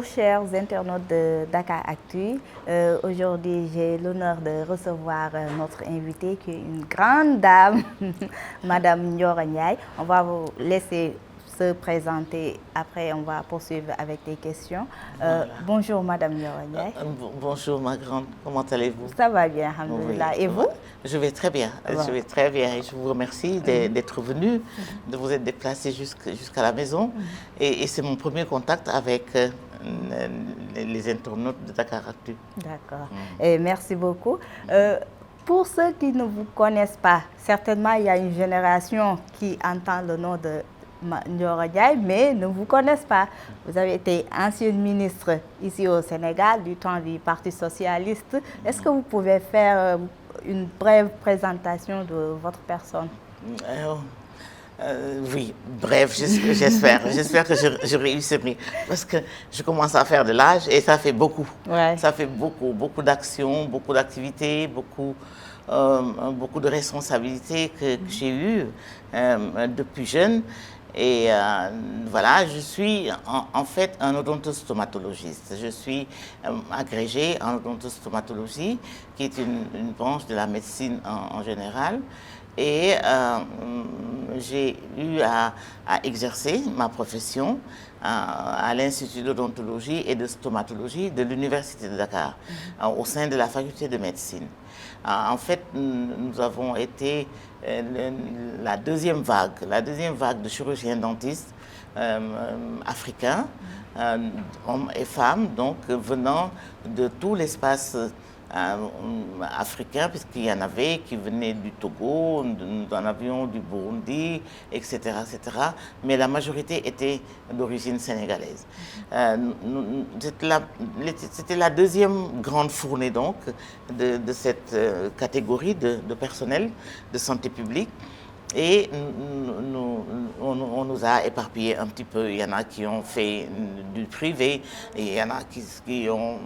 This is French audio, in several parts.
Bonjour chers internautes de Dakar Actu. Aujourd'hui, j'ai l'honneur de recevoir notre invitée qui est une grande dame, Madame Ndioro Ndiaye. On va vous laisser se présenter, après on va poursuivre avec des questions. Voilà. Bonjour Madame Ndioro Ndiaye. Bonjour ma grande, comment allez-vous? Ça va bien, alhamdoulilah. Oui. Et vous? Je vais très bien, Voilà. je vais très bien et je vous remercie d'être venu, de vous être déplacé jusqu'à la maison. Et c'est mon premier contact avec les internautes de Dakar Actu. D'accord. Et merci beaucoup. Pour ceux qui ne vous connaissent pas, certainement il y a une génération qui entend le nom de Ndioro Ndiaye, mais ne vous connaissent pas. Vous avez été ancienne ministre ici au Sénégal du temps du Parti socialiste. Est-ce que vous pouvez faire une brève présentation de votre personne? Oui, bref, j'espère. J'espère que je réussirai. Parce que je commence à faire de l'âge et ça fait beaucoup. Ouais. Ça fait beaucoup d'actions, beaucoup d'activités, beaucoup de responsabilités que j'ai eues depuis jeune. Et voilà, je suis en fait un odontostomatologiste. Je suis agrégé en odontostomatologie, qui est une branche de la médecine en général. Et j'ai eu à exercer ma profession à l'Institut d'odontologie et de stomatologie de l'Université de Dakar, au sein de la faculté de médecine. En fait, nous avons été la deuxième vague de chirurgiens dentistes africains, hommes et femmes, donc venant de tout l'espace africain, puisqu'il y en avait qui venaient du Togo, nous en avions du Burundi, etc., etc. Mais la majorité était d'origine sénégalaise. C'était la deuxième grande fournée donc de cette catégorie de personnel de santé publique. Et on nous a éparpillés un petit peu. Il y en a qui ont fait du privé, et il y en a qui ont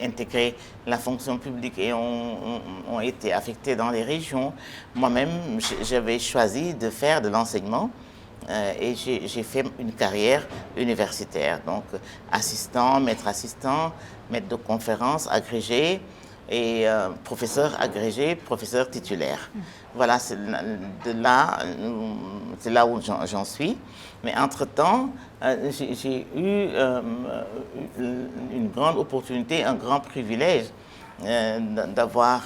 intégré la fonction publique et ont été affectés dans les régions. Moi-même, j'avais choisi de faire de l'enseignement et j'ai fait une carrière universitaire. Donc, maître de conférence agrégé, et professeur agrégé, professeur titulaire. Voilà, c'est là où j'en suis. Mais entre-temps, j'ai eu une grande opportunité, un grand privilège d'avoir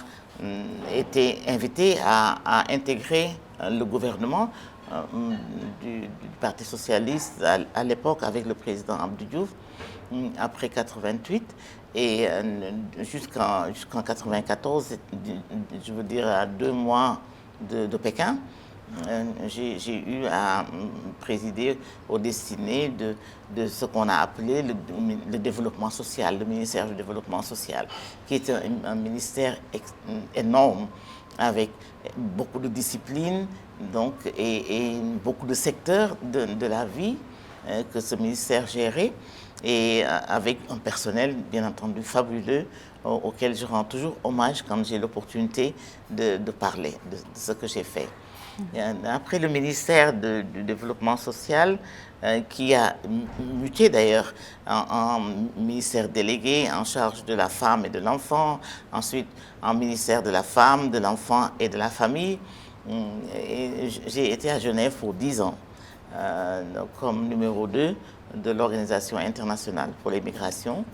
été invité à intégrer le gouvernement du Parti socialiste à l'époque avec le président Abdou Diouf, après 88. Et jusqu'en 94, je veux dire à 2 mois de Pékin, j'ai eu à présider aux destinées de ce qu'on a appelé le développement social, le ministère du développement social, qui est un ministère énorme, avec beaucoup de disciplines donc, et beaucoup de secteurs de la vie que ce ministère gérait, et avec un personnel, bien entendu, fabuleux, auquel je rends toujours hommage quand j'ai l'opportunité de parler de ce que j'ai fait. Après le ministère du Développement social, qui a muté d'ailleurs en ministère délégué en charge de la femme et de l'enfant, ensuite en ministère de la femme, de l'enfant et de la famille. J'ai été à Genève pour 10 ans, comme numéro 2 de l'Organisation internationale pour les migrations.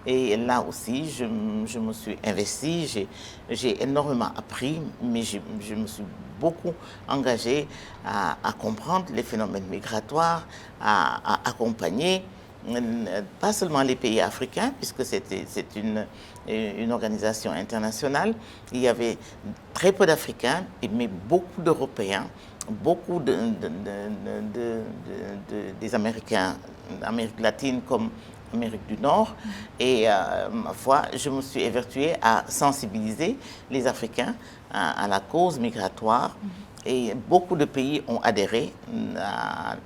Et là aussi, je me suis investie, j'ai énormément appris, mais je me suis beaucoup engagée à comprendre les phénomènes migratoires, à accompagner pas seulement les pays africains, puisque c'est une organisation internationale. Il y avait très peu d'Africains, mais beaucoup d'Européens, beaucoup des Américains, Amérique latine comme Amérique du Nord. Et ma foi, je me suis évertuée à sensibiliser les Africains à la cause migratoire. Et beaucoup de pays ont adhéré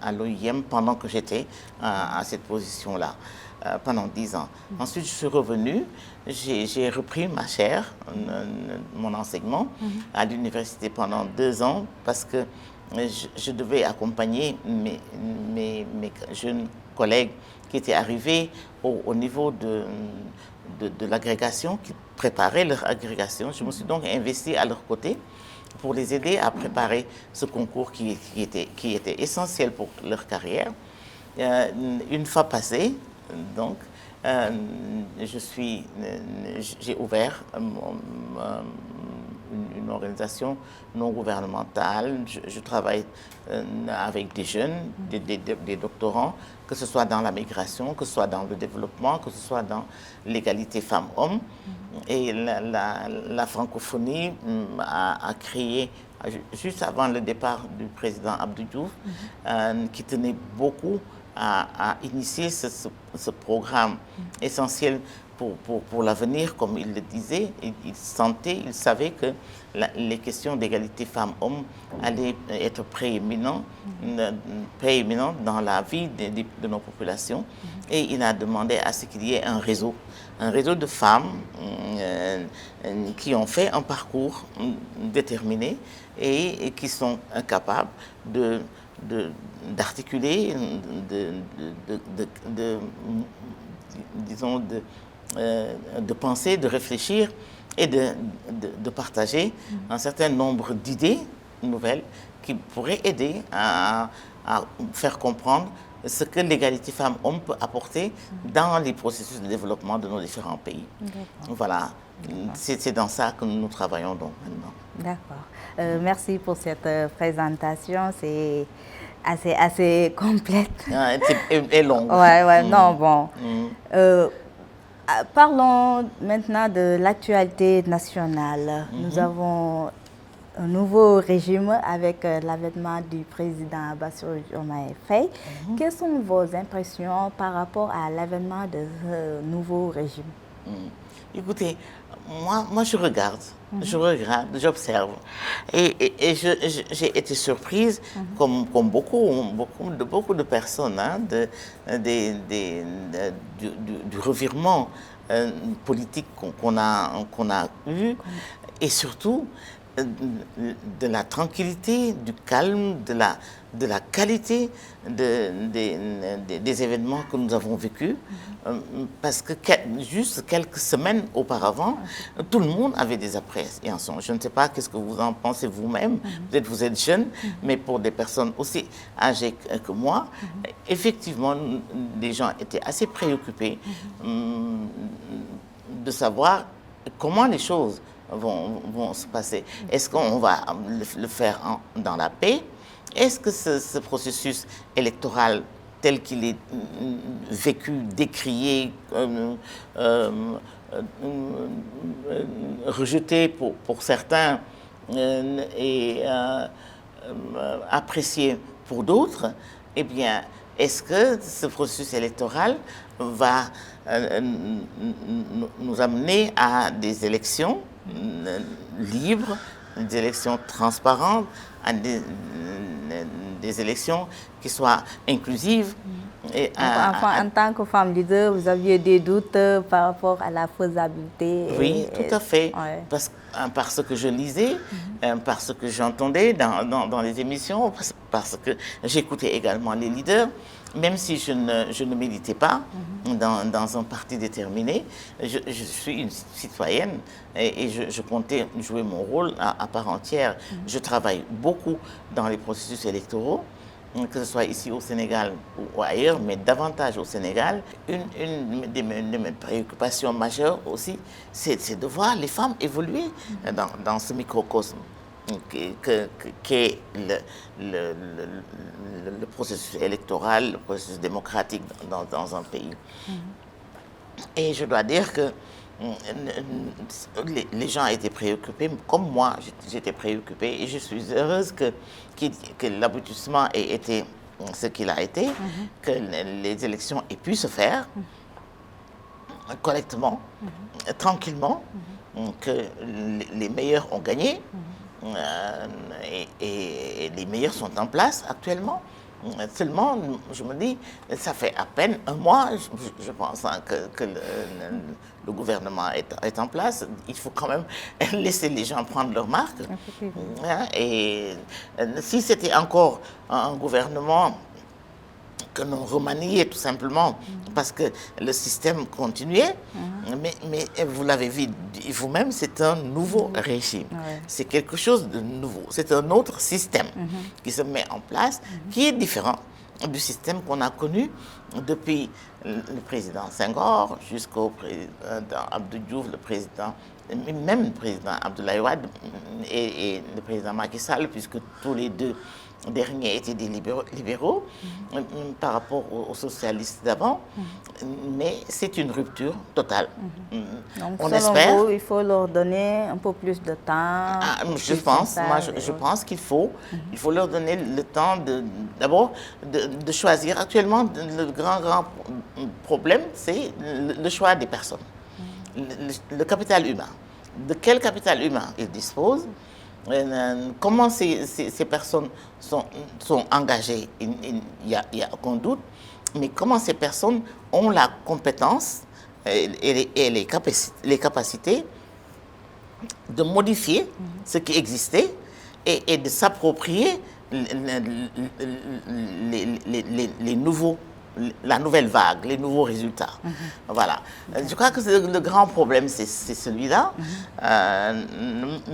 à l'OIM pendant que j'étais à cette position-là, pendant 10 ans. Ensuite, je suis revenue, j'ai repris ma chaire, mon enseignement à l'université pendant 2 ans, parce que je devais accompagner mes jeunes collègues qui étaient arrivés au niveau de l'agrégation, qui préparaient leur agrégation. Je me suis donc investi à leur côté pour les aider à préparer ce concours qui était essentiel pour leur carrière. Une fois passé, donc, j'ai ouvert une organisation non gouvernementale. Je travaille avec des jeunes, des doctorants, que ce soit dans la migration, que ce soit dans le développement, que ce soit dans l'égalité femmes-hommes. Et la francophonie a créé, juste avant le départ du président Abdou Diouf, qui tenait beaucoup à initier ce programme essentiel pour l'avenir, comme il le disait. Il savait que les questions d'égalité femmes-hommes allaient être prééminentes dans la vie de nos populations. Et il a demandé à ce qu'il y ait un réseau de femmes qui ont fait un parcours déterminé et qui sont capables d'articuler, de penser, de réfléchir et de partager un certain nombre d'idées nouvelles qui pourraient aider à faire comprendre ce que l'égalité femmes-hommes peut apporter dans les processus de développement de nos différents pays. Voilà, c'est dans ça que nous travaillons donc maintenant. D'accord. Merci pour cette présentation. C'est assez complète. Et longue. Ouais, non, bon. Parlons maintenant de l'actualité nationale. Nous avons un nouveau régime avec l'avènement du président Bassirou Diomaye Faye. Quelles sont vos impressions par rapport à l'avènement de ce nouveau régime? Écoutez, moi je regarde, j'observe. Et j'ai été surprise, comme beaucoup de personnes, du revirement politique qu'on a eu, et surtout de la tranquillité, du calme, de la qualité des événements que nous avons vécus. Parce que juste quelques semaines auparavant, tout le monde avait des appréhensions. Je ne sais pas qu'est-ce que vous en pensez vous-même. Peut-être vous êtes jeune, mais pour des personnes aussi âgées que moi, effectivement, les gens étaient assez préoccupés de savoir comment les choses vont se passer. Est-ce qu'on va le faire dans la paix? Est-ce que ce processus électoral tel qu'il est vécu, décrié, rejeté pour certains et apprécié pour d'autres, eh bien, est-ce que ce processus électoral va nous amener à des élections libres, des élections transparentes, à des élections qui soient inclusives? Et en tant que femme leader, vous aviez des doutes par rapport à la faisabilité? Oui, tout à fait. Ouais. Parce que je lisais, parce que j'entendais dans les émissions, parce que j'écoutais également les leaders. Même si je ne militais pas dans un parti déterminé, je suis une citoyenne et je comptais jouer mon rôle à part entière. Je travaille beaucoup dans les processus électoraux, que ce soit ici au Sénégal ou ailleurs, mais davantage au Sénégal. Une de mes préoccupations majeures aussi, c'est de voir les femmes évoluer dans ce microcosme qu'est le processus électoral, le processus démocratique dans un pays. Et je dois dire que les gens étaient préoccupés, comme moi j'étais préoccupée, et je suis heureuse que l'aboutissement ait été ce qu'il a été, que les élections aient pu se faire correctement, tranquillement, que les meilleurs ont gagné. Et les meilleurs sont en place actuellement. Seulement, je me dis, ça fait à peine un mois, je pense, que le gouvernement est en place. Il faut quand même laisser les gens prendre leur marque. Et si c'était encore un gouvernement que l'on remaniait tout simplement, parce que le système continuait. Mais vous l'avez vu vous-même, c'est un nouveau régime. C'est quelque chose de nouveau. C'est un autre système qui se met en place, qui est différent du système qu'on a connu depuis le président Senghor jusqu'au président Abdou Diouf, même le président Abdoulaye Wade et le président Macky Sall, puisque tous les deux derniers étaient des libéraux par rapport aux socialistes d'avant, mais c'est une rupture totale. Donc, on selon espère. vous, il faut leur donner un peu plus de temps. Je pense qu'il faut leur donner le temps d'abord de choisir. Actuellement, le grand problème, c'est le choix des personnes, le capital humain. De quel capital humain ils disposent? Comment ces personnes sont engagées, il n'y a aucun doute, mais comment ces personnes ont la compétence et les capacités de modifier ce qui existait et de s'approprier la nouvelle vague, les nouveaux résultats. Voilà. Je crois que le grand problème, c'est celui-là.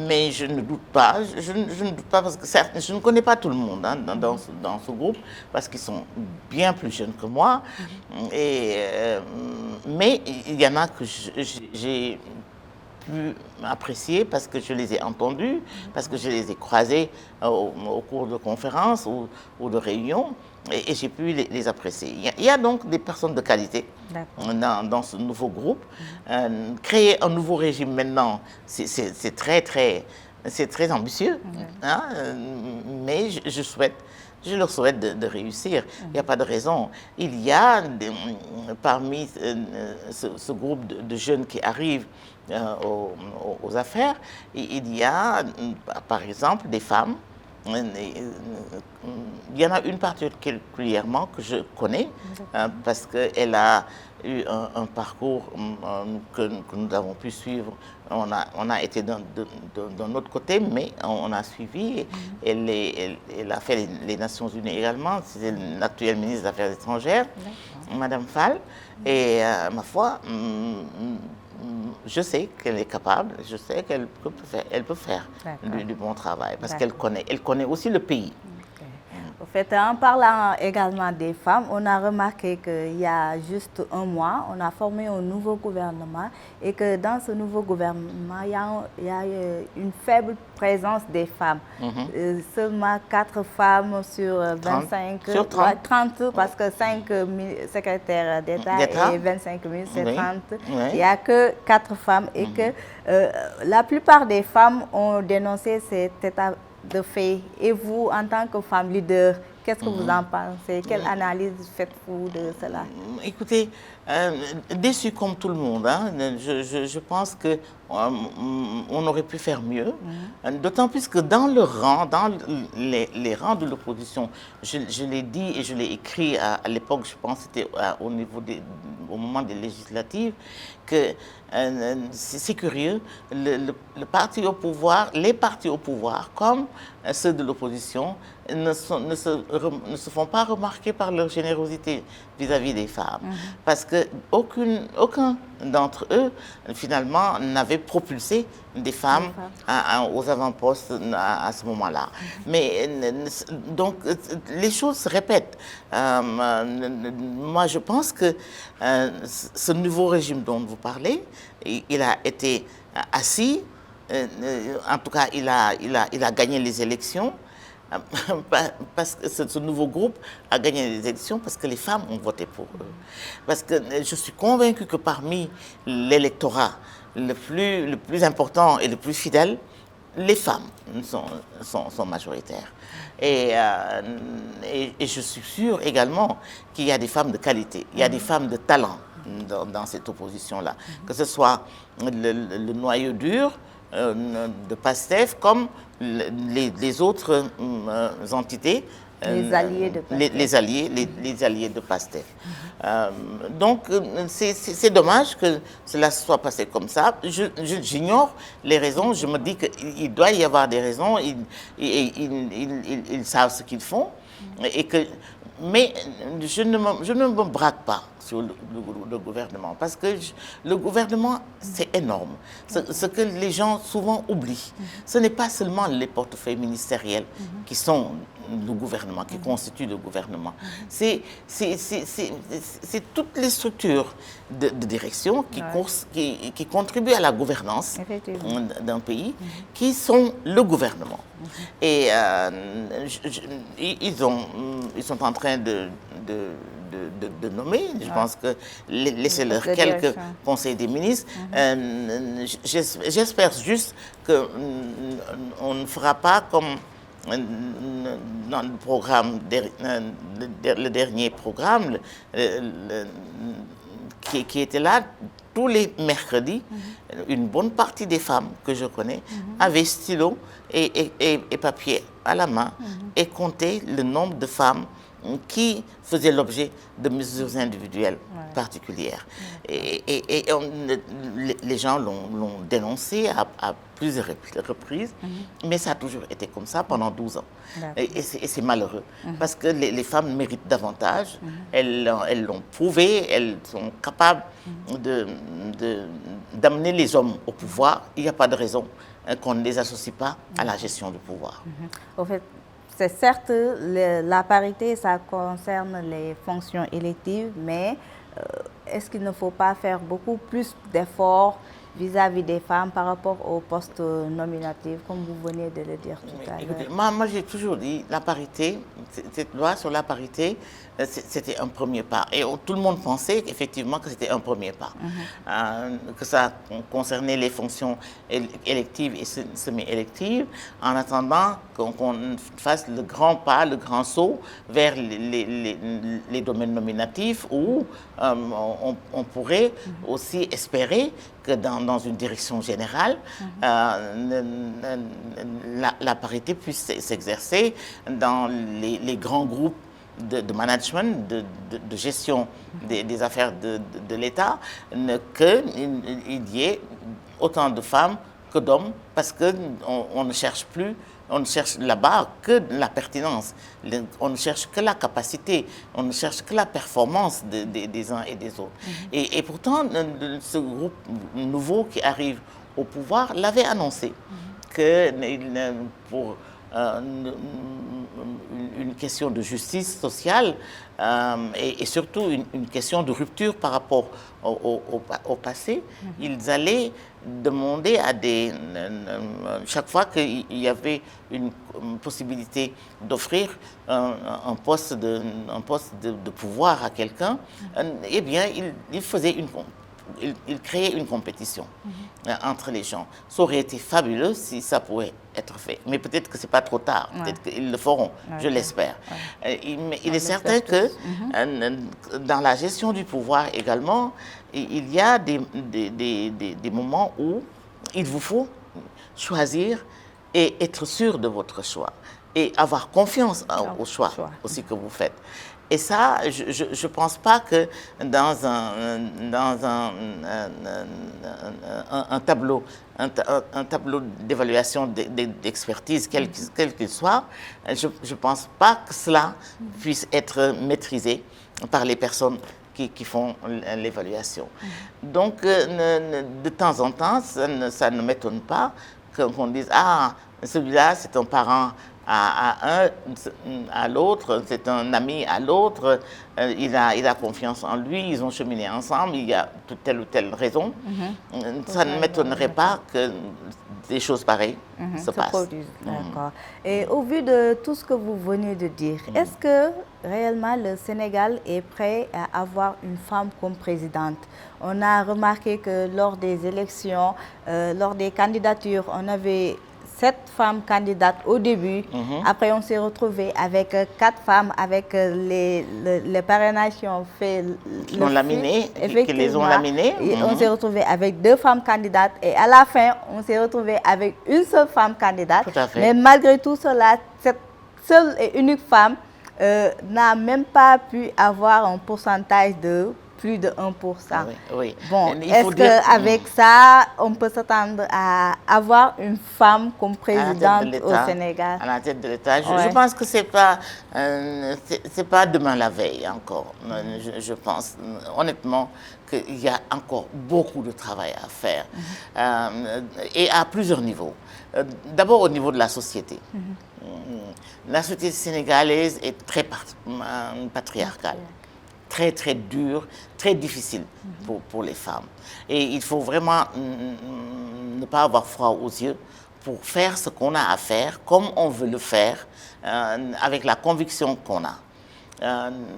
Mais je ne doute pas. Je ne doute pas parce que certes, je ne connais pas tout le monde dans ce groupe, parce qu'ils sont bien plus jeunes que moi. Mais il y en a que j'ai pu apprécier parce que je les ai entendus, parce que je les ai croisés au cours de conférences ou de réunions, et j'ai pu les apprécier. Il y a donc des personnes de qualité dans ce nouveau groupe. Créer un nouveau régime maintenant, c'est très ambitieux, mais je leur souhaite de réussir. Il n'y a pas de raison. Il y a parmi ce groupe de jeunes qui arrivent aux affaires, il y a par exemple des femmes. Il y en a une particulièrement que je connais parce qu'elle a eu un parcours que nous avons pu suivre. On a été d'un autre côté, mais on a suivi. Elle a fait les Nations Unies également. C'est l'actuelle ministre des Affaires étrangères, Madame Fall. Et ma foi, je sais qu'elle est capable, je sais qu'elle peut faire du bon travail, parce qu'elle connaît aussi le pays. En fait, en parlant également des femmes, on a remarqué qu'il y a juste un mois, on a formé un nouveau gouvernement et que dans ce nouveau gouvernement, il y a une faible présence des femmes. Seulement 4 femmes sur 25, 30 parce que 5 secrétaires d'État et 25 000, c'est 30. Il n'y a que 4 femmes et que la plupart des femmes ont dénoncé cet état de fait. Et vous, en tant que femme leader, qu'est-ce que vous en pensez? Quelle analyse faites-vous de cela? Écoutez, déçue comme tout le monde, je pense qu'on aurait pu faire mieux. D'autant plus que dans les rangs de l'opposition, je l'ai dit et je l'ai écrit à l'époque, je pense que c'était au moment des législatives, que c'est curieux, les partis au pouvoir, comme ceux de l'opposition, ne se font pas remarquer par leur générosité vis-à-vis des femmes. Parce qu'aucun d'entre eux, finalement, n'avait propulsé des femmes aux avant-postes à ce moment-là. Mais donc, les choses se répètent. Moi, je pense que ce nouveau régime dont vous parlez, il a été assis, en tout cas, il a gagné les élections. Parce que ce nouveau groupe a gagné les élections parce que les femmes ont voté pour eux. Parce que je suis convaincue que parmi l'électorat le plus important et le plus fidèle, les femmes sont majoritaires. Et je suis sûre également qu'il y a des femmes de qualité, il y a des femmes de talent dans cette opposition-là. Que ce soit le noyau dur de PASTEF comme les autres entités, les alliés de PASTEF. Les alliés de PASTEF. Donc, c'est dommage que cela soit passé comme ça. J'ignore les raisons. Je me dis qu'il doit y avoir des raisons. Ils savent ce qu'ils font. Et que Mais je ne me braque pas sur le gouvernement, parce que le gouvernement, c'est énorme. Ce que les gens souvent oublient, ce n'est pas seulement les portefeuilles ministériels qui sont le gouvernement, qui constituent le gouvernement. C'est toutes les structures de direction qui contribuent à la gouvernance d'un pays, qui sont le gouvernement. Et ils sont en train de nommer, je pense que laissez-leur quelques conseils des ministres. J'espère juste qu'on ne fera pas comme dans le programme, le dernier programme qui était là tous les mercredis. Une bonne partie des femmes que je connais avaient stylo et papier à la main et comptaient le nombre de femmes qui faisaient l'objet de mesures individuelles particulières. Et les gens l'ont dénoncé à plusieurs reprises, mais ça a toujours été comme ça pendant 12 ans. Et c'est malheureux, parce que les femmes méritent davantage, elles l'ont prouvé, elles sont capables d'amener les hommes au pouvoir. Il n'y a pas de raison qu'on ne les associe pas à la gestion du pouvoir. En fait, c'est certes, la parité, ça concerne les fonctions électives, mais est-ce qu'il ne faut pas faire beaucoup plus d'efforts vis-à-vis des femmes par rapport aux postes nominatifs, comme vous venez de le dire tout à l'heure? Moi j'ai toujours dit, la parité, cette loi sur la parité, c'était un premier pas. Et tout le monde pensait effectivement que c'était un premier pas. Que ça concernait les fonctions électives et semi-électives, en attendant qu'on fasse le grand pas, le grand saut vers les domaines nominatifs, où on pourrait aussi espérer que dans une direction générale, la parité puisse s'exercer dans les grands groupes de management, de gestion des affaires de l'État, qu'il y ait autant de femmes que d'hommes, parce qu'on ne cherche plus, on ne cherche là-bas que la pertinence, on ne cherche que la capacité, on ne cherche que la performance des uns et des autres. Et pourtant, ce groupe nouveau qui arrive au pouvoir l'avait annoncé, que pour une question de justice sociale et surtout une question de rupture par rapport au passé, ils allaient demander à chaque fois qu'il y avait une possibilité d'offrir un poste de pouvoir à quelqu'un, eh bien, ils faisaient il créait une compétition entre les gens. Ça aurait été fabuleux si ça pouvait être fait. Mais peut-être que ce n'est pas trop tard. Peut-être qu'ils le feront, je l'espère. Il est certain que dans la gestion du pouvoir également, il y a des moments où il vous faut choisir et être sûr de votre choix. Et avoir confiance au choix aussi que vous faites. Et ça, je ne pense pas que dans un tableau d'évaluation d'expertise, quel qu'il soit, je ne pense pas que cela puisse être maîtrisé par les personnes qui font l'évaluation. Donc, de temps en temps, ça ne m'étonne pas qu'on dise « Ah, celui-là, c'est un parent à l'autre, c'est un ami à l'autre, il a confiance en lui, ils ont cheminé ensemble, il y a telle ou telle raison. Ça ne m'étonnerait pas que des choses pareilles se passent. D'accord. Et au vu de tout ce que vous venez de dire, est-ce que réellement le Sénégal est prêt à avoir une femme comme présidente? On a remarqué que lors des élections, lors des candidatures, on avait 7 femmes candidates au début. Après, on s'est retrouvé avec 4 femmes, avec les parrainages qui ont fait qui les ont laminées. On s'est retrouvé avec 2 femmes candidates et à la fin, on s'est retrouvé avec une seule femme candidate. Tout à fait. Mais malgré tout cela, cette seule et unique femme n'a même pas pu avoir un pourcentage de plus de 1%. Oui, oui. Bon, est-ce qu'avec ça, on peut s'attendre à avoir une femme comme présidente au Sénégal? À la tête de l'État. Je pense que c'est pas demain la veille encore. Je pense honnêtement qu'il y a encore beaucoup de travail à faire. Et à plusieurs niveaux. D'abord au niveau de la société. La société sénégalaise est très patriarcale. Très, très dur, très difficile pour les femmes. Et il faut vraiment ne pas avoir froid aux yeux pour faire ce qu'on a à faire, comme on veut le faire, avec la conviction qu'on a.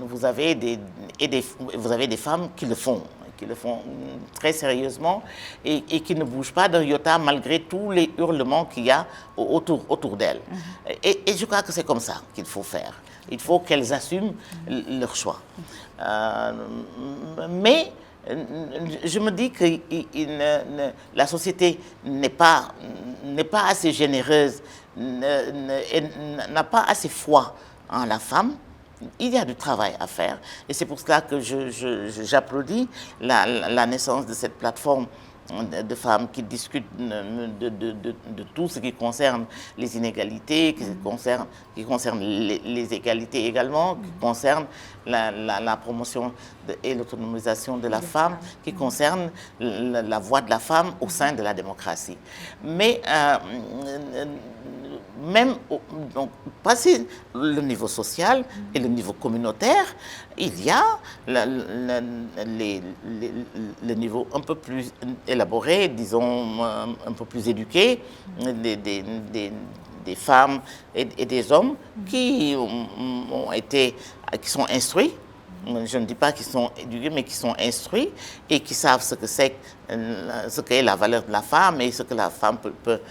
Vous avez des femmes qui le font très sérieusement et qui ne bougent pas d'un iota malgré tous les hurlements qu'il y a autour d'elles. Et je crois que c'est comme ça qu'il faut faire. Il faut qu'elles assument leur choix. Mais je me dis que la société n'est pas assez généreuse, n'a pas assez foi en la femme. Il y a du travail à faire et c'est pour cela que j'applaudis la naissance de cette plateforme de femmes qui discutent de tout ce qui concerne les inégalités, qui concerne les égalités également, qui concerne la promotion et l'autonomisation de la femme, qui concerne la voix de la femme au sein de la démocratie. Mais même donc, passer le niveau social et le niveau communautaire, il y a le niveau un peu plus élaboré, disons un peu plus éduqué, des femmes et des hommes qui sont instruits. Je ne dis pas qu'ils sont éduqués, mais qui sont instruits et qui savent ce qu'est la valeur de la femme et ce que la femme peut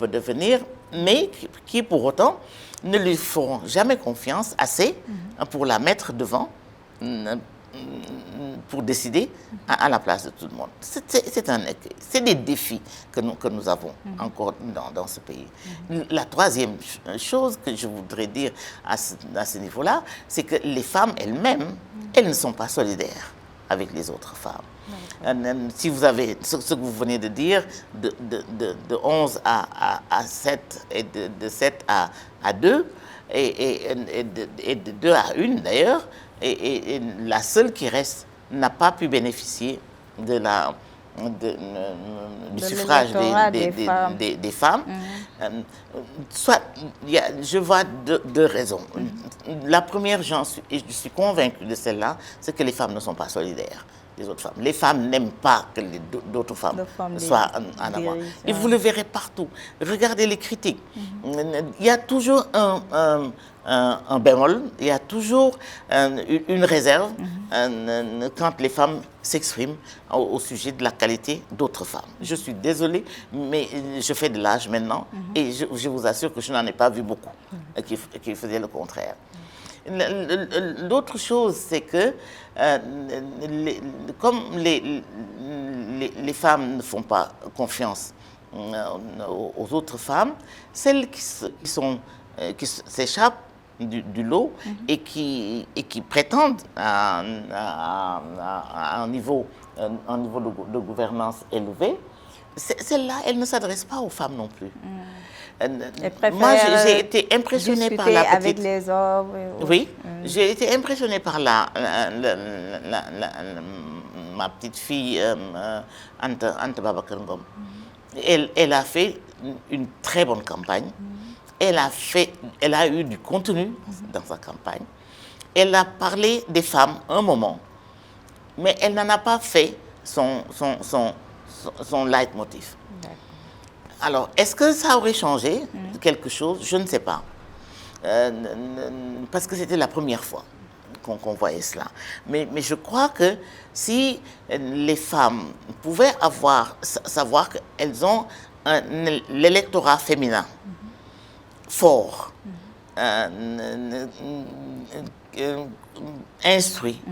devenir, mais qui pour autant ne lui feront jamais confiance assez pour la mettre devant, pour décider à la place de tout le monde. C'est des défis que nous avons encore dans ce pays. La troisième chose que je voudrais dire à ce niveau-là, c'est que les femmes elles-mêmes, elles ne sont pas solidaires avec les autres femmes. Si vous avez ce que vous venez de dire, de 11 à 7 et de 7 à 2, et de 2 à 1 d'ailleurs, et la seule qui reste n'a pas pu bénéficier du suffrage des femmes. Soit, je vois deux raisons. La première, je suis convaincue de celle-là, c'est que les femmes ne sont pas solidaires des autres femmes. Les femmes n'aiment pas que d'autres femmes soient en avant. Et vous le verrez partout. Regardez les critiques. Il y a toujours un bémol, il y a toujours une réserve quand les femmes s'expriment au sujet de la qualité d'autres femmes. Je suis désolée, mais je fais de l'âge maintenant et je vous assure que je n'en ai pas vu beaucoup qui faisaient le contraire. L'autre chose, c'est que comme les femmes ne font pas confiance aux autres femmes, celles qui s'échappent du lot et qui prétendent à un niveau de gouvernance élevé, celles-là, elles ne s'adressent pas aux femmes non plus. Moi, j'ai été impressionnée par la petite... avec les hommes. Oui, j'ai été impressionnée par ma petite fille, Anta Babacar Ngom. Elle a fait une très bonne campagne. Elle a eu du contenu dans sa campagne. Elle a parlé des femmes un moment, mais elle n'en a pas fait son leitmotiv. Alors, est-ce que ça aurait changé quelque chose? Je ne sais pas. Parce que c'était la première fois qu'on voyait cela. Mais je crois que si les femmes pouvaient savoir qu'elles ont l'électorat féminin fort, instruit,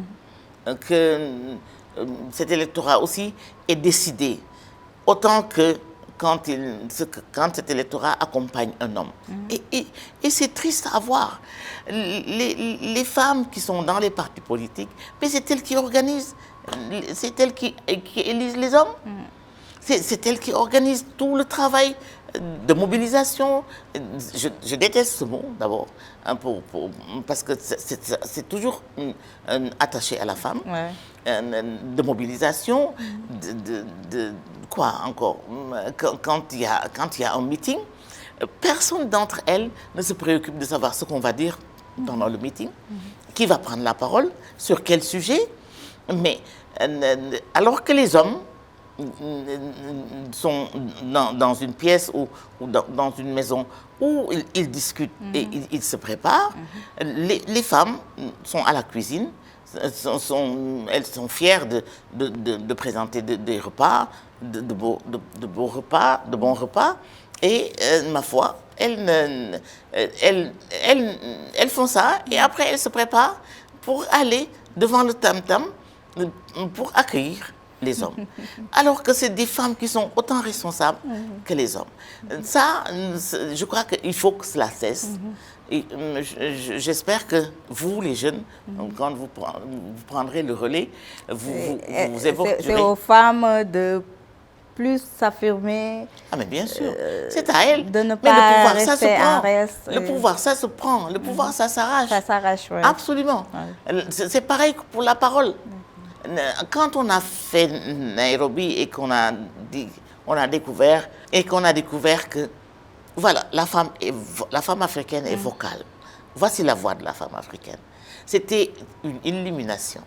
que cet électorat aussi est décidé, autant que quand cet électorat accompagne un homme. Et c'est triste à voir. Les femmes qui sont dans les partis politiques, mais c'est elles qui organisent c'est elle qui élise les hommes. C'est elle qui organise tout le travail de mobilisation. Je déteste ce mot, d'abord, hein, parce que c'est toujours attaché à la femme. Ouais. De mobilisation, de quoi encore? Quand il y a un meeting, personne d'entre elles ne se préoccupe de savoir ce qu'on va dire pendant le meeting, qui va prendre la parole, sur quel sujet. Mais alors que les hommes sont dans une pièce ou dans une maison où ils discutent et ils se préparent, les femmes sont à la cuisine, elles sont fières de présenter des repas, de bons repas, et ma foi, elles font ça et après elles se préparent pour aller devant le tam-tam pour accueillir les hommes. Alors que c'est des femmes qui sont autant responsables que les hommes. Ça, je crois qu'il faut que cela cesse. Et j'espère que vous, les jeunes, quand vous prendrez le relais, vous évoquerez... C'est aux femmes de plus s'affirmer. Ah mais bien sûr, c'est à elles. De ne mais pas le pouvoir, ça se rester en prend. reste. Le pouvoir, ça se prend. Le pouvoir, ça s'arrache. Ça s'arrache, oui. Absolument. Ouais. C'est pareil que pour la parole. Quand on a fait Nairobi et qu'on a découvert que voilà, la femme africaine est vocale. Voici la voix de la femme africaine. C'était une illumination.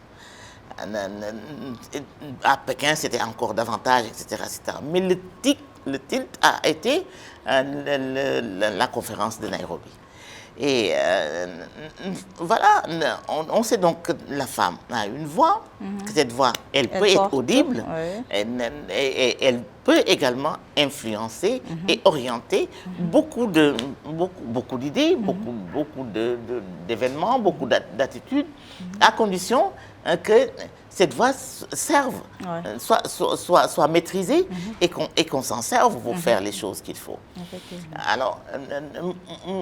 À Pékin, c'était encore davantage, etc., etc. Mais le tilt a été la conférence de Nairobi. Et voilà, on sait donc que la femme a une voix, que cette voix, elle peut être audible, et elle peut également influencer et orienter beaucoup d'idées, beaucoup d'événements, beaucoup d'attitudes, à condition que cette voix serve, soit maîtrisée et qu'on s'en serve pour faire les choses qu'il faut. Alors,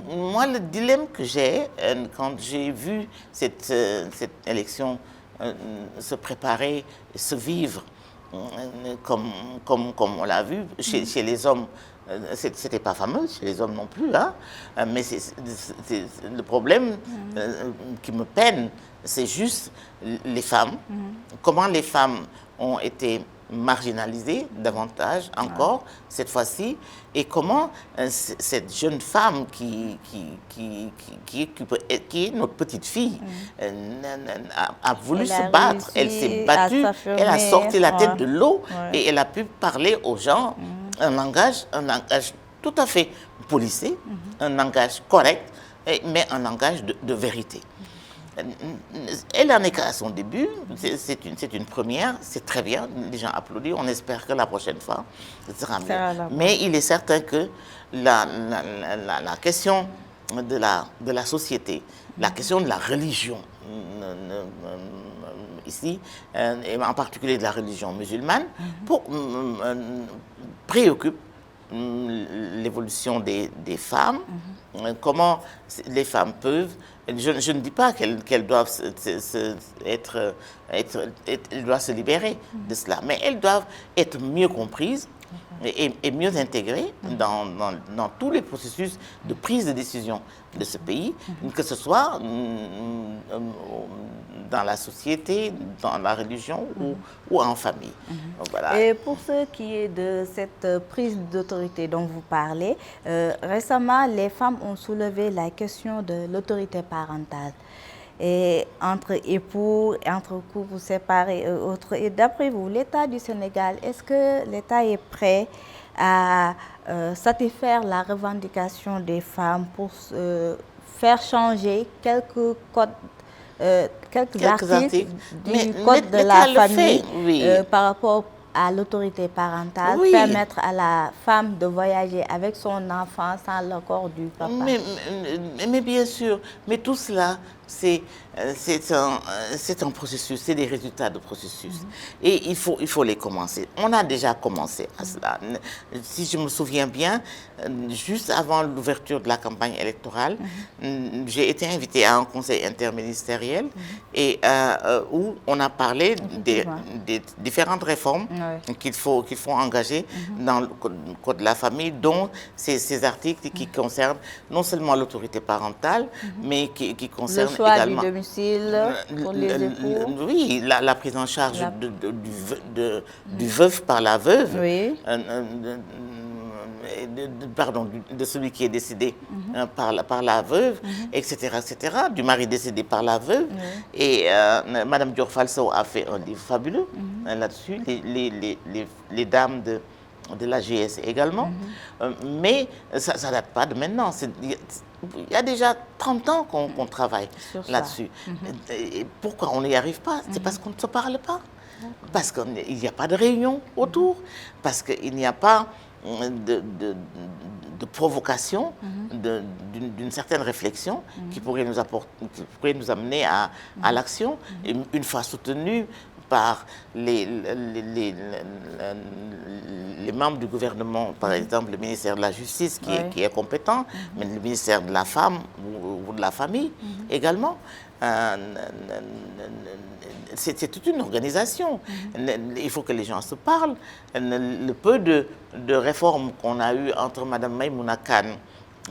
moi, le dilemme que j'ai, quand j'ai vu cette élection se préparer, se vivre, comme on l'a vu, chez les hommes, c'était pas fameux, chez les hommes non plus, hein, mais le problème qui me peine, c'est juste les femmes, comment les femmes ont été marginalisées davantage encore cette fois-ci, et comment cette jeune femme qui est notre petite fille a voulu se battre, elle s'est battue, elle a sorti la tête de l'eau et elle a pu parler aux gens un langage tout à fait policé, un langage correct, mais un langage de vérité. Elle en est qu'à son début, c'est une première, c'est très bien, les gens applaudissent, on espère que la prochaine fois, ce sera mieux. Mais il est certain que la question de la société, la question de la religion, ici, et en particulier de la religion musulmane, préoccupe l'évolution des femmes, comment les femmes peuvent, je ne dis pas qu'elles doivent elles doivent se libérer de cela, mais elles doivent être mieux comprises et mieux intégrées dans tous les processus de prise de décision de ce pays, que ce soit dans la société, dans la religion ou en famille. Voilà. Et pour ce qui est de cette prise d'autorité dont vous parlez, récemment, les femmes ont soulevé la question de l'autorité parentale. Et entre époux, entre couples séparés et autres. Et d'après vous, l'État du Sénégal, est-ce que l'État est prêt à satisfaire la revendication des femmes pour faire changer quelques codes, quelques articles du code de la famille par rapport à l'autorité parentale, permettre à la femme de voyager avec son enfant sans l'accord du papa? Mais bien sûr, mais tout cela c'est un processus, c'est des résultats de processus. Et il faut les commencer. On a déjà commencé à cela. Si je me souviens bien, juste avant l'ouverture de la campagne électorale, j'ai été invitée à un conseil interministériel et où on a parlé des différentes réformes qu'il faut engager dans le code de la famille, dont ces articles qui concernent non seulement l'autorité parentale, mais qui concernent également... Le choix du domicile pour les époux. Oui, la prise en charge du veuf par la veuve. Oui. Pardon, de celui qui est décédé par la veuve, etc., du mari décédé par la veuve. Et Madame Dior Falso a fait un livre fabuleux là-dessus, les dames de la GS également. Mais ça ne date pas de maintenant. Il y a déjà 30 ans qu'on travaille là-dessus. Et pourquoi on n'y arrive pas? C'est parce qu'on ne se parle pas. Parce qu'il n'y a pas de réunion autour. Parce qu'il n'y a pas de provocation, d'une certaine réflexion qui pourrait nous amener à l'action, une fois soutenue par les membres du gouvernement, par exemple le ministère de la Justice qui est compétent, mais le ministère de la Femme ou de la Famille également. C'est toute une organisation. Il faut que les gens se parlent. Le peu de réformes qu'on a eues entre Mme Maïmouna Kane,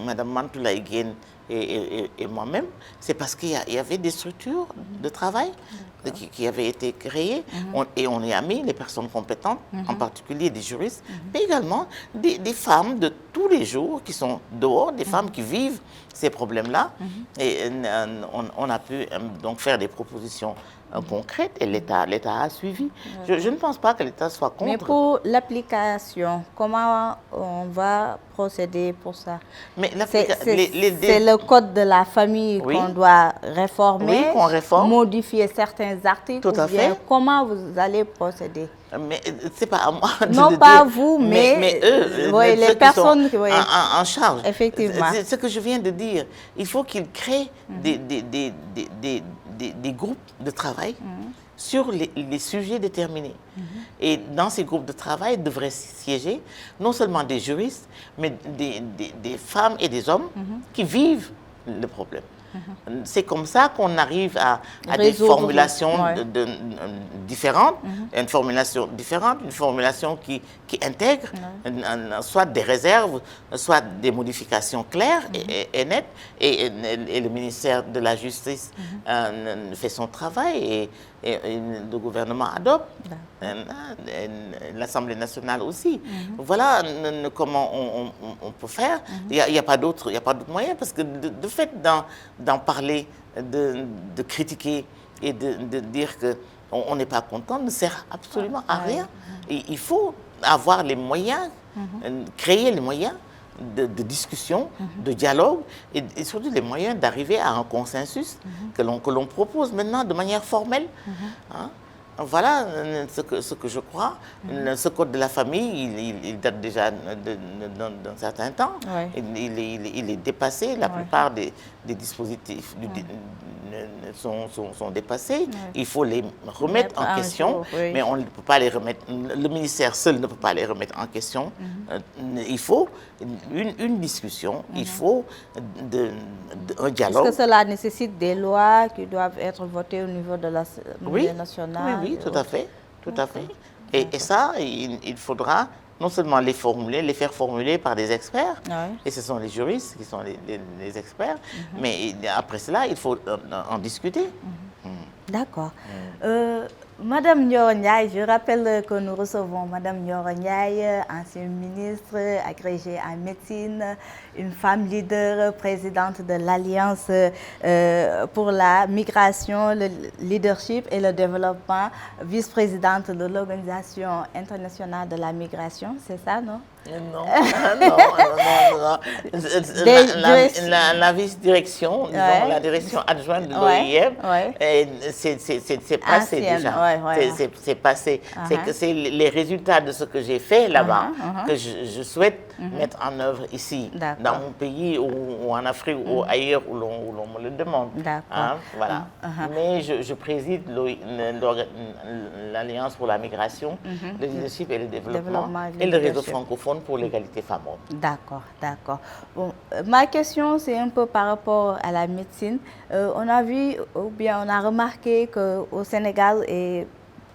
Mme Mantoulaye Guène et moi-même, c'est parce qu'il y avait des structures de travail qui avaient été créées et on y a mis les personnes compétentes, en particulier des juristes, mais également des femmes de tous les jours qui sont dehors, des femmes qui vivent ces problèmes-là. Et on a pu donc faire des propositions concrètes et l'État a suivi. Je ne pense pas que l'État soit contre. Mais pour l'application, comment on va procéder pour ça? C'est le code de la famille qu'on doit réformer, qu'on réforme, modifier certains articles. Tout à fait. Comment vous allez procéder? Mais c'est pas à moi de non le pas dire, vous, mais eux, les personnes qui sont en charge. Effectivement. C'est ce que je viens de dire. Il faut qu'ils créent des groupes de travail sur les sujets déterminés. Et dans ces groupes de travail devraient siéger non seulement des juristes, mais des femmes et des hommes qui vivent le problème. C'est comme ça qu'on arrive à des formulations différentes, une formulation qui intègre soit des réserves, soit des modifications claires et nettes. Et le ministère de la Justice fait son travail et le gouvernement adopte, l'Assemblée nationale aussi. Voilà comment on peut faire. Il n'y a pas d'autre moyen, parce que de fait d'en parler, de critiquer et de dire qu'on n'est pas content ne sert absolument à rien. Et il faut avoir les moyens, créer les moyens de discussion, de dialogue et surtout les moyens d'arriver à un consensus que l'on propose maintenant de manière formelle. Voilà ce que je crois. Ce code de la famille, il date déjà d'un certain temps. Il est dépassé. La plupart des dispositifs sont dépassés. Il faut les remettre en question, mais on ne peut pas les remettre. Le ministère seul ne peut pas les remettre en question. Il faut une discussion, il faut un dialogue. Est-ce que cela nécessite des lois qui doivent être votées au niveau de l'Assemblée nationale? Oui, tout à fait. Et ça, il faudra non seulement les faire formuler par des experts, et ce sont les juristes qui sont les experts, mais après cela, il faut en discuter. D'accord. Madame Ndioro Ndiaye, je rappelle que nous recevons Madame Ndioro Ndiaye, ancienne ministre, agrégée en médecine, une femme leader, présidente de l'Alliance pour la migration, le leadership et le développement, vice-présidente de l'Organisation internationale de la migration, c'est ça, non? Non. La vice-direction, la direction adjointe de l'OIM, c'est passé déjà. C'est passé. C'est que c'est les résultats de ce que j'ai fait là-bas que je souhaite mettre en œuvre ici, D'accord. dans mon pays ou en Afrique ou ailleurs où l'on me le demande. D'accord. Hein, voilà. Mais je préside l'Alliance pour la migration, le leadership et le développement et le réseau francophone pour l'égalité femmes-hommes. D'accord, d'accord. Bon, ma question, c'est un peu par rapport à la médecine. On a vu, ou bien on a remarqué qu'au Sénégal et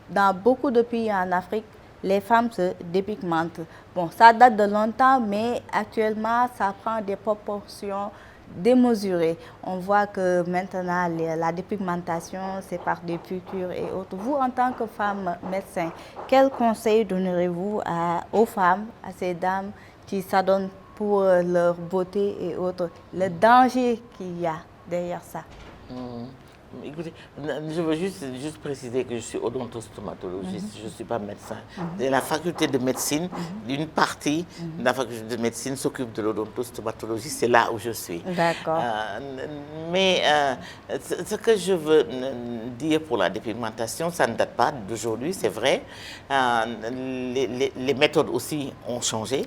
dans beaucoup de pays en Afrique, les femmes se dépigmentent. Bon, ça date de longtemps, mais actuellement, ça prend des proportions démesurées. On voit que maintenant, la dépigmentation, c'est par des piqûres et autres. Vous, en tant que femme médecin, quels conseils donnerez-vous aux femmes, à ces dames qui s'adonnent pour leur beauté et autres, le danger qu'il y a derrière ça? Écoutez, je veux juste préciser que je suis odontostomatologiste, je ne suis pas médecin. Et la faculté de médecine, une partie de la faculté de médecine s'occupe de l'odontostomatologie, c'est là où je suis. D'accord. Mais ce que je veux dire pour la dépigmentation, ça ne date pas d'aujourd'hui, c'est vrai. Les méthodes aussi ont changé.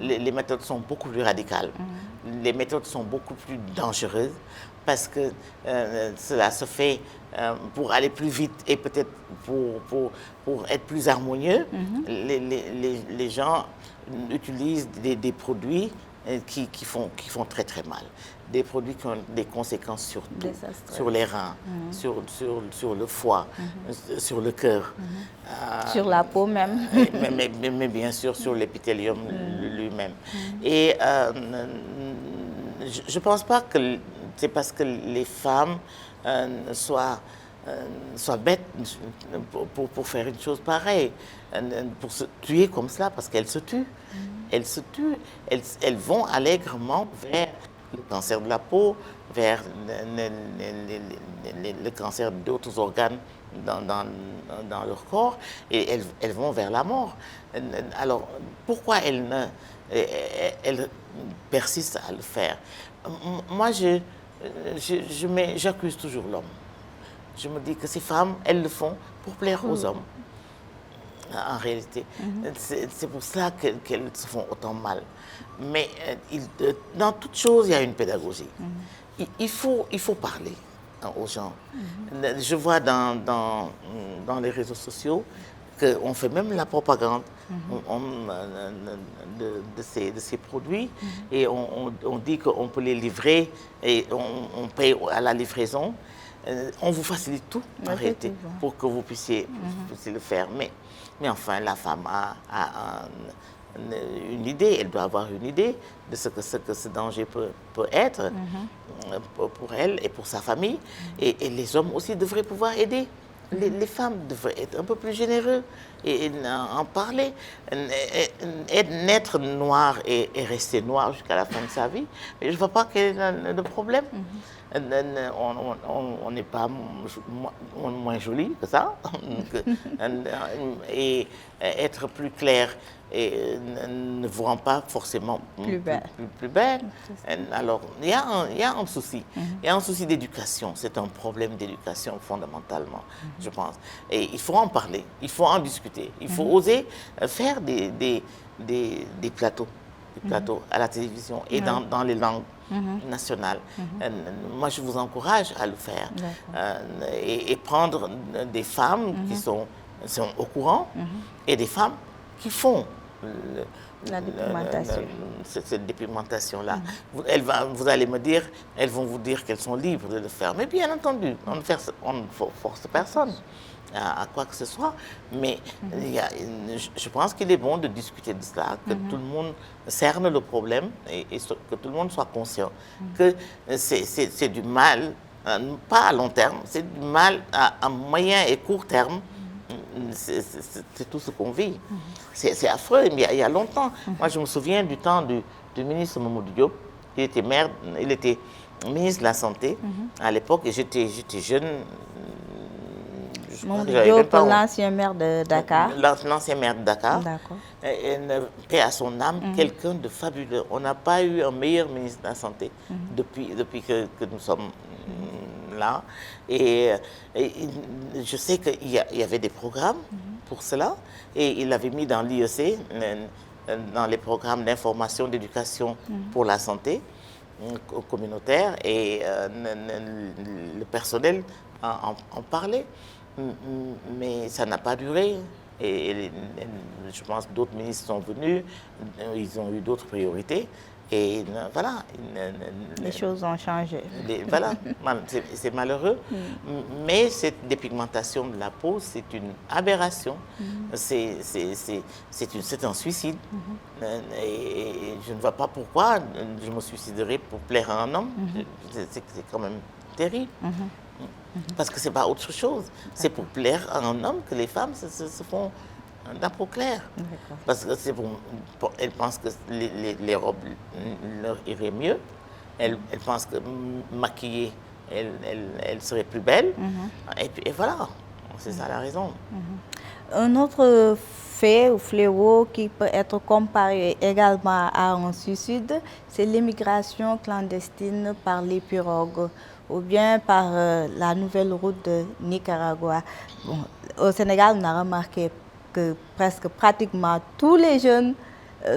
Les méthodes sont beaucoup plus radicales. Les méthodes sont beaucoup plus dangereuses. Parce que cela se fait pour aller plus vite et peut-être pour être plus harmonieux. Les gens utilisent des produits qui font très très mal. Des produits qui ont des conséquences sur les reins, sur le foie, sur le cœur. Sur la peau même. mais bien sûr sur l'épithélium lui-même. Et je ne pense pas que c'est parce que les femmes soient bêtes pour faire une chose pareille, pour se tuer comme cela, parce qu'elles se tuent. Elles se tuent. Elles vont allègrement vers le cancer de la peau, vers le cancer d'autres organes dans leur corps, et elles vont vers la mort. Alors, pourquoi elles persistent à le faire? Moi, j'accuse toujours l'homme. Je me dis que ces femmes, elles le font pour plaire aux hommes, en réalité. C'est pour ça qu'elles se font autant mal. Mais dans toute chose, il y a une pédagogie. Il faut parler aux gens. Je vois dans les réseaux sociaux qu'on fait même la propagande de ces produits et on dit qu'on peut les livrer et on paye à la livraison. On vous facilite tout en réalité pour que vous puissiez le faire. Mais enfin, la femme a une idée, elle doit avoir une idée de ce que ce danger peut être pour elle et pour sa famille. Et les hommes aussi devraient pouvoir aider. Les femmes devraient être un peu plus généreux et en parler. Naître noir et rester noir jusqu'à la fin de sa vie, mais je ne vois pas quel est le problème. On n'est pas moins joli que ça. Et être plus clair et ne vous rend pas forcément plus belle. Alors, il y a un souci. Il y a un souci d'éducation. C'est un problème d'éducation fondamentalement, je pense. Et il faut en parler, il faut en discuter. Il faut oser faire des plateaux à la télévision et dans les langues nationales. Moi, je vous encourage à le faire et prendre des femmes qui sont au courant et des femmes qui font cette dépigmentation-là. Vous allez me dire, elles vont vous dire qu'elles sont libres de le faire. Mais bien entendu, on ne force personne à quoi que ce soit. Mais je pense qu'il est bon de discuter de cela, que tout le monde cerne le problème et que tout le monde soit conscient que c'est du mal, pas à long terme, c'est du mal à moyen et court terme. C'est tout ce qu'on vit. C'est affreux, mais il y a longtemps. Moi, je me souviens du temps du ministre Mamadou Diop. Il était ministre de la Santé à l'époque et j'étais jeune. Mamadou Diop, l'ancien maire de Dakar. L'ancien maire de Dakar. D'accord. Paix à son âme, quelqu'un de fabuleux. On n'a pas eu un meilleur ministre de la Santé depuis que nous sommes là. Et je sais qu'il y avait des programmes pour cela. Et il avait mis dans l'IEC dans les programmes d'information, d'éducation pour la santé communautaire et le personnel en parlait. Mais ça n'a pas duré. Et je pense que d'autres ministres sont venus, ils ont eu d'autres priorités. Et voilà. Les choses ont changé. Voilà, c'est malheureux. Mais cette dépigmentation de la peau, c'est une aberration. C'est un suicide. Et je ne vois pas pourquoi je me suiciderais pour plaire à un homme. C'est quand même terrible. Parce que ce n'est pas autre chose. C'est pour plaire à un homme que les femmes se font la peau claire. Parce que elles pensent que les robes leur iraient mieux. Elles pensent que maquillées, elles seraient plus belles. Et voilà, c'est ça la raison. Un autre fait ou fléau qui peut être comparé également à un suicide, c'est l'immigration clandestine par les pirogues ou bien par la nouvelle route de Nicaragua. Bon, au Sénégal, on a remarqué que pratiquement tous les jeunes,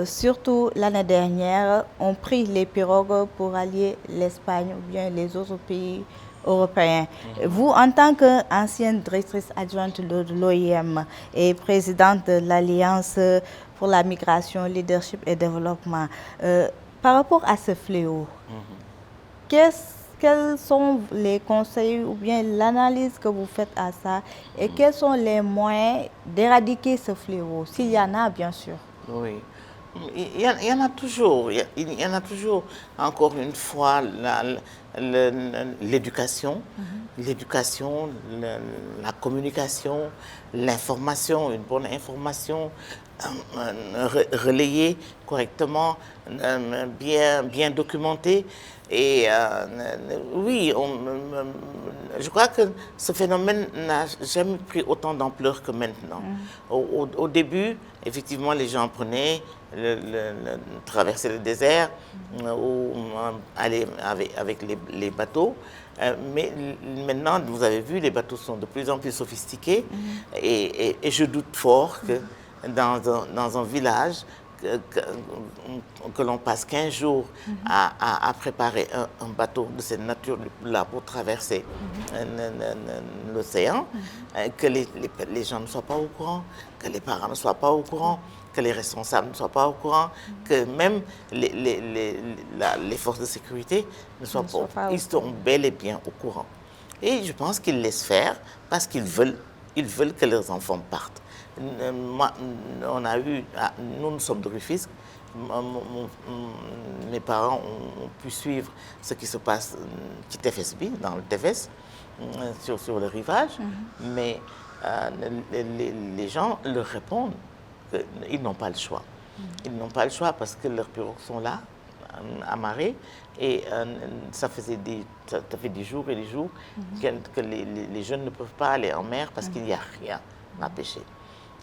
surtout l'année dernière, ont pris les pirogues pour allier l'Espagne ou bien les autres pays européens. Vous, en tant qu'ancienne directrice adjointe de l'OIM et présidente de l'Alliance pour la migration, leadership et développement, par rapport à ce fléau, quels sont les conseils ou bien l'analyse que vous faites à ça et quels sont les moyens d'éradiquer ce fléau, s'il y en a bien sûr? Oui, il y en a toujours. Il y en a toujours, encore une fois, l'éducation, la communication, l'information, une bonne information, relayée correctement, bien documentée. Et oui, je crois que ce phénomène n'a jamais pris autant d'ampleur que maintenant. Au début, effectivement, les gens prenaient, traversaient le désert ou allaient avec les bateaux. Mais maintenant, vous avez vu, les bateaux sont de plus en plus sophistiqués. Et je doute fort que dans un village, que l'on passe 15 jours à préparer un bateau de cette nature-là pour traverser l'océan, que les gens ne soient pas au courant, que les parents ne soient pas au courant, que les responsables ne soient pas au courant, que même les forces de sécurité ne soient pas. Ils sont bel et bien au courant. Et je pense qu'ils laissent faire parce qu'ils veulent que leurs enfants partent. Nous sommes de Rufisque. Mes parents ont pu suivre ce qui se passe dans le TFS, sur le rivage, mais les gens leur répondent qu'ils n'ont pas le choix. Ils n'ont pas le choix parce que leurs pirogues sont là, amarrées, et ça fait des jours et des jours que les jeunes ne peuvent pas aller en mer parce qu'il n'y a rien à pêcher.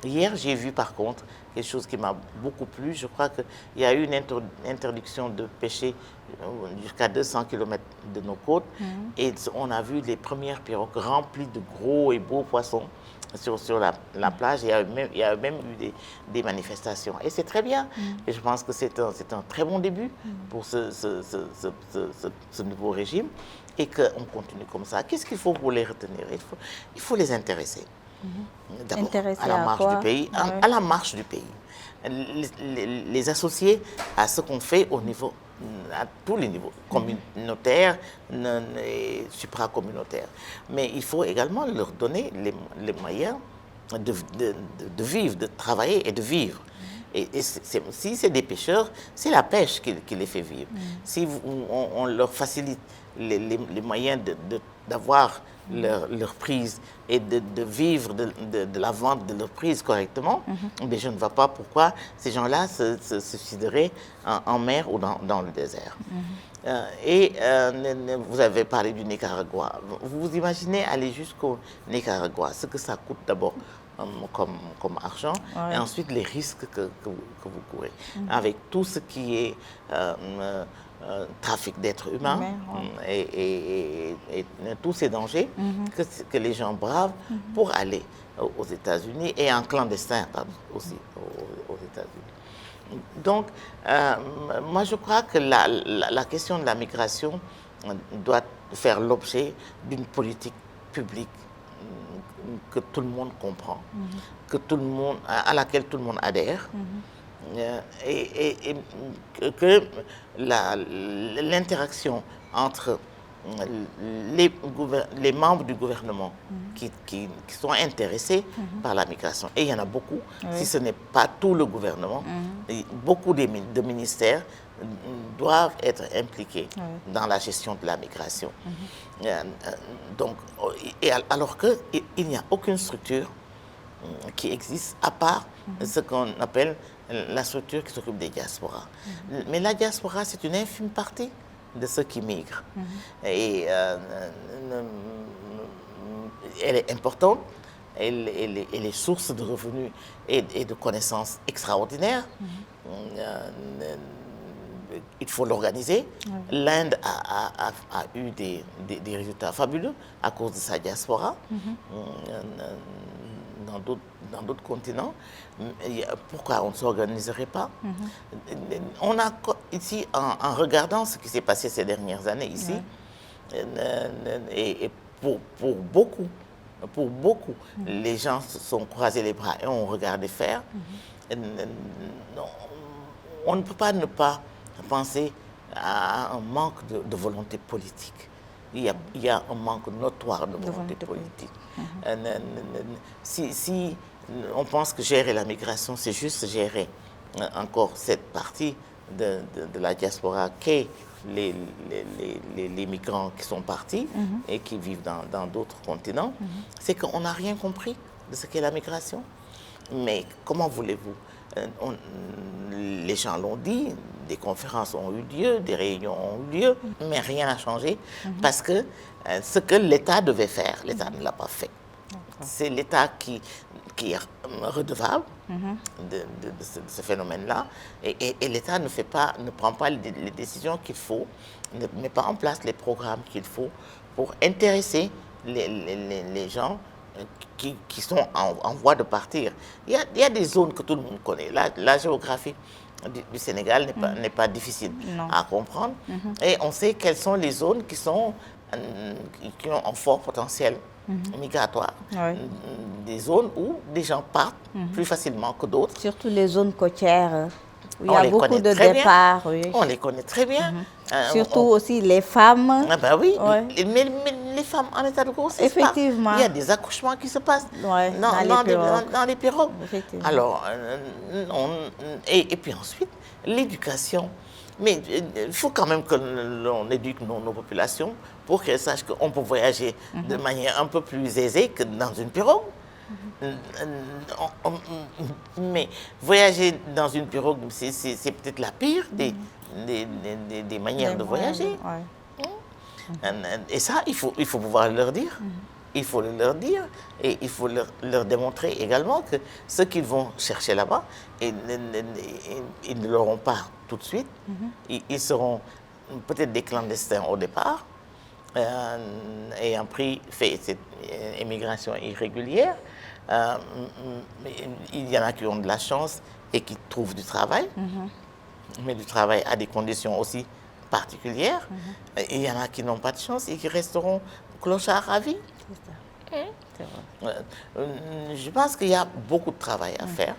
Hier, j'ai vu par contre quelque chose qui m'a beaucoup plu. Je crois qu'il y a eu une interdiction de pêcher jusqu'à 200 km de nos côtes. Et on a vu les premières pirogues remplies de gros et beaux poissons sur la plage. Il y a même eu des manifestations. Et c'est très bien. Et je pense que c'est un très bon début pour ce nouveau régime. Et qu'on continue comme ça. Qu'est-ce qu'il faut pour les retenir? Il faut les intéresser. D'abord, à la marche du pays, à la marche du pays. Les associer à ce qu'on fait à tous les niveaux, communautaire et supracommunautaire. Mais il faut également leur donner les moyens de vivre, de travailler et de vivre. Et si c'est des pêcheurs, c'est la pêche qui les fait vivre. Si on leur facilite les moyens d'avoir leur prise et de vivre de la vente de leur prise correctement, mais je ne vois pas pourquoi ces gens-là se suicideraient en mer ou dans le désert. Vous avez parlé du Nicaragua. Vous imaginez aller jusqu'au Nicaragua, ce que ça coûte d'abord comme argent, et ensuite les risques que vous courez. Avec tout ce qui est trafic d'êtres humains et tous ces dangers que les gens bravent pour aller aux États-Unis et en clandestin aussi aux États-Unis. Donc, moi, je crois que la question de la migration doit faire l'objet d'une politique publique que tout le monde comprend, que tout le monde, à laquelle tout le monde adhère, et que l'interaction entre les membres du gouvernement qui sont intéressés par la migration, et il y en a beaucoup, si ce n'est pas tout le gouvernement, beaucoup de ministères doivent être impliqués dans la gestion de la migration. Donc, alors qu'il n'y a aucune structure qui existe à part ce qu'on appelle la structure qui s'occupe des diasporas. Mais la diaspora, c'est une infime partie de ceux qui migrent. Et elle est importante, elle est source de revenus et de connaissances extraordinaires. Il faut l'organiser. L'Inde a eu des résultats fabuleux à cause de sa diaspora. Dans d'autres continents. Pourquoi on ne s'organiserait pas? On a ici, en regardant ce qui s'est passé ces dernières années ici, et pour beaucoup, les gens se sont croisés les bras et ont regardé faire. On ne peut pas ne pas penser à un manque de volonté politique. Il y a un manque notoire de volonté politique. Si on pense que gérer la migration, c'est juste gérer encore cette partie de la diaspora qu'est les migrants qui sont partis et qui vivent dans d'autres continents, c'est qu'on n'a rien compris de ce qu'est la migration. Mais comment voulez-vous? Les gens l'ont dit, des conférences ont eu lieu, des réunions ont eu lieu, mais rien n'a changé parce que ce que l'État devait faire, l'État ne l'a pas fait. C'est l'État qui est redevable de ce phénomène-là et l'État ne prend pas les décisions qu'il faut, ne met pas en place les programmes qu'il faut pour intéresser les gens qui sont en voie de partir. Il y a des zones que tout le monde connaît. La géographie du Sénégal n'est pas difficile à comprendre. Et on sait quelles sont les zones qui ont un fort potentiel migratoire. Des zones où des gens partent plus facilement que d'autres. Surtout les zones côtières. Où il y a beaucoup de départs. On les connaît très bien. Surtout aussi les femmes. Ah ben oui, mais les femmes en état de grossesse. Effectivement. Il y a des accouchements qui se passent dans les pirogues. Alors, et puis ensuite, l'éducation. Mais il faut quand même que l'on éduque nos populations pour qu'elles sachent qu'on peut voyager de manière un peu plus aisée que dans une pirogue. Mais voyager dans une pirogue, c'est peut-être la pire des manières de voyager. Et ça, il faut pouvoir leur dire. Il faut le leur dire et il faut leur démontrer également que ce qu'ils vont chercher là-bas, ils ne l'auront pas tout de suite. Ils seront peut-être des clandestins au départ, ayant fait cette immigration irrégulière. Il y en a qui ont de la chance et qui trouvent du travail, mais du travail à des conditions aussi particulières. Et il y en a qui n'ont pas de chance et qui resteront clochards à vie. C'est vrai. Je pense qu'il y a beaucoup de travail à faire.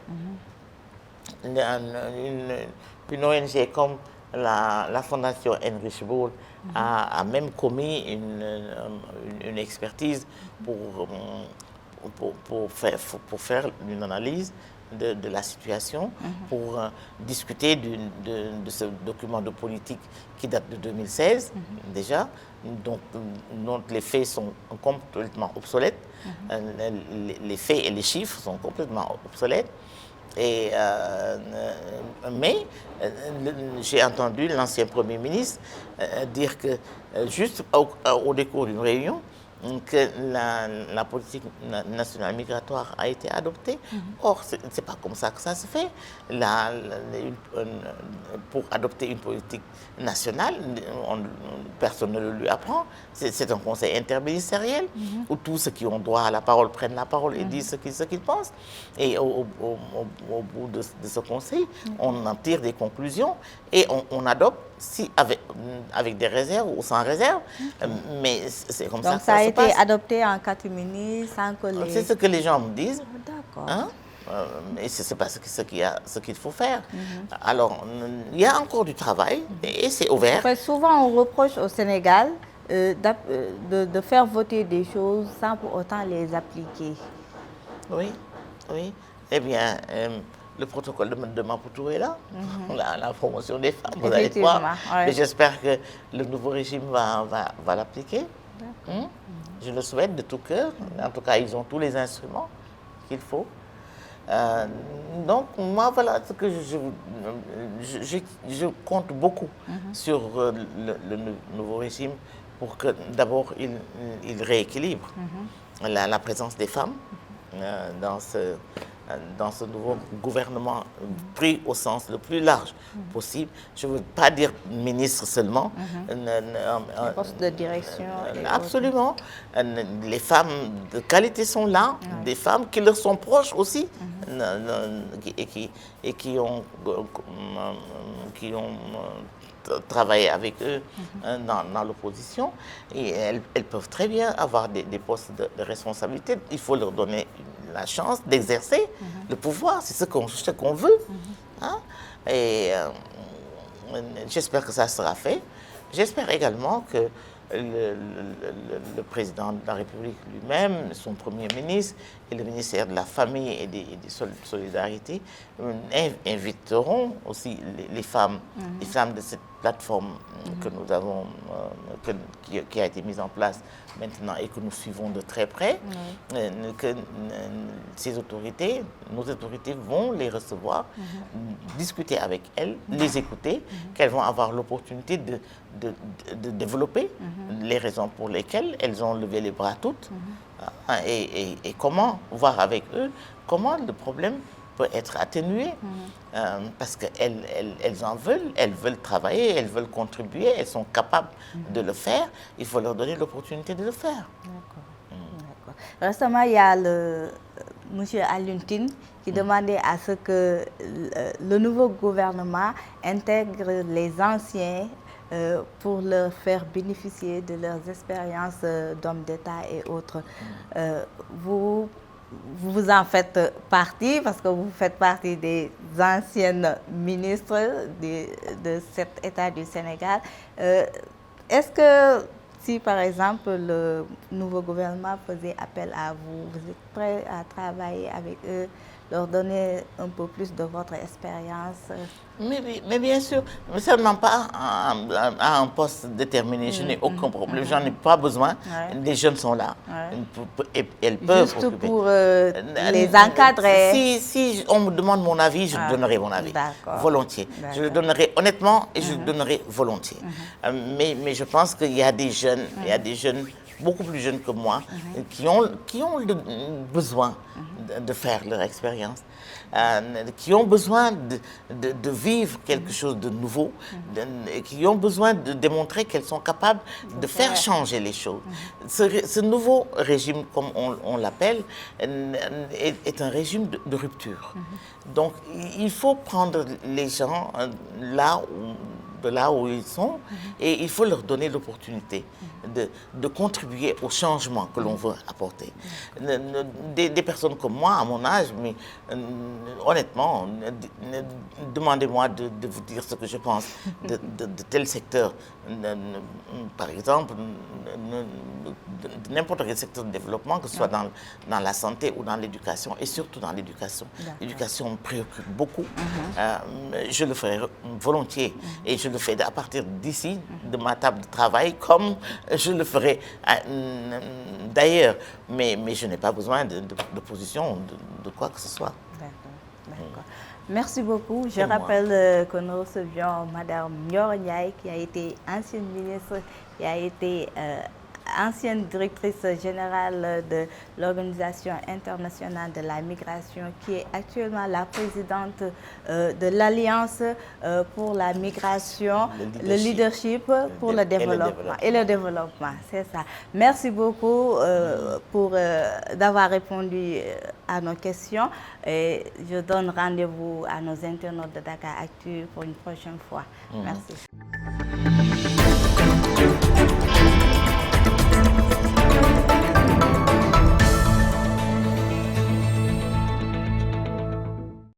Une ONG comme la Fondation Heinrich Böll a même commis une expertise pour faire une analyse de la situation, pour discuter de ce document de politique qui date de 2016 déjà, dont les faits sont complètement obsolètes, les faits et les chiffres sont complètement obsolètes. Mais j'ai entendu l'ancien Premier ministre dire que juste au décours d'une réunion, que la politique nationale migratoire a été adoptée. Or, ce n'est pas comme ça que ça se fait. Pour adopter une politique nationale, personne ne le lui apprend. C'est un conseil interministériel où tous ceux qui ont droit à la parole prennent la parole et disent ce qu'ils pensent. Et au bout de ce conseil, on en tire des conclusions et on adopte, avec des réserves ou sans réserve, mais c'est comme ça que ça se passe. Donc ça a été adopté en catimini sans que les... C'est ce que les gens me disent. D'accord. Hein? Et ce n'est pas ce qu'il faut faire. Alors, il y a encore du travail et c'est ouvert. Souvent, on reproche au Sénégal de faire voter des choses sans pour autant les appliquer. Oui, oui. Eh bien, le protocole de Maputo est là, la promotion des femmes, vous allez voir. Ouais. J'espère que le nouveau régime va l'appliquer. Je le souhaite de tout cœur. En tout cas, ils ont tous les instruments qu'il faut. Donc, moi, voilà ce que je compte beaucoup sur le nouveau régime pour que, d'abord, il rééquilibre la présence des femmes dans ce nouveau gouvernement pris au sens le plus large possible. Je ne veux pas dire ministre seulement. Poste de direction. Absolument. Les femmes de qualité sont là, des femmes qui leur sont proches aussi et qui ont travaillé avec eux dans l'opposition. Et elles peuvent très bien avoir des postes de responsabilité. Il faut leur donner la chance d'exercer le pouvoir. C'est ce qu'on veut. Hein? Et j'espère que ça sera fait. J'espère également que le président de la République lui-même, son Premier ministre et le ministère de la Famille et des Solidarités inviteront aussi les femmes de cette plateforme que nous avons, qui a été mise en place maintenant et que nous suivons de très près, que ces autorités, nos autorités vont les recevoir, discuter avec elles, les écouter, qu'elles vont avoir l'opportunité de développer les raisons pour lesquelles elles ont levé les bras toutes et comment voir avec eux comment le problème peut être atténué parce qu'elles elles veulent travailler, elles veulent contribuer, elles sont capables de le faire. Il faut leur donner l'opportunité de le faire. D'accord. Récemment, il y a M. Alioune Tine qui demandait à ce que le nouveau gouvernement intègre les anciens pour leur faire bénéficier de leurs expériences d'hommes d'État et autres. Vous en faites partie parce que vous faites partie des anciennes ministres de cet État du Sénégal. Est-ce que si, par exemple, le nouveau gouvernement faisait appel à vous, vous êtes prêt à travailler avec eux, leur donner un peu plus de votre expérience? Mais bien sûr, mais seulement pas à un poste déterminé. Je n'ai aucun problème, j'en ai pas besoin. Les jeunes sont là. Elles peuvent juste occuper. Pour les encadrer. Si on me demande mon avis, je donnerai mon avis. Volontiers. Je le donnerai honnêtement et je le donnerai volontiers. Mais je pense qu'il y a des jeunes, beaucoup plus jeunes que moi, qui ont besoin de faire leur expérience, qui ont besoin de vivre quelque chose de nouveau, qui ont besoin de démontrer qu'elles sont capables de faire changer les choses. Ce nouveau régime, comme on l'appelle, est un régime de rupture. Donc, il faut prendre les gens de là où ils sont et il faut leur donner l'opportunité de contribuer au changement que l'on veut apporter. Des personnes comme moi, à mon âge, mais honnêtement, demandez-moi de vous dire ce que je pense de tel secteur. Par exemple, de n'importe quel secteur de développement, que ce soit dans la santé ou dans l'éducation, et surtout dans l'éducation. L'éducation me préoccupe beaucoup. Je le ferai volontiers et je le fais à partir d'ici, de ma table de travail, comme je le ferai d'ailleurs. Mais je n'ai pas besoin de position, de quoi que ce soit. D'accord. Merci beaucoup. Je rappelle que nous recevions Mme Ndioro Ndiaye, qui a été ancienne ministre, qui a été ancienne directrice générale de l'Organisation internationale de la migration, qui est actuellement la présidente de l'Alliance pour la migration, le leadership pour le développement et le développement, c'est ça. Merci beaucoup pour d'avoir répondu à nos questions et je donne rendez-vous à nos internautes de Dakaractu pour une prochaine fois. Merci.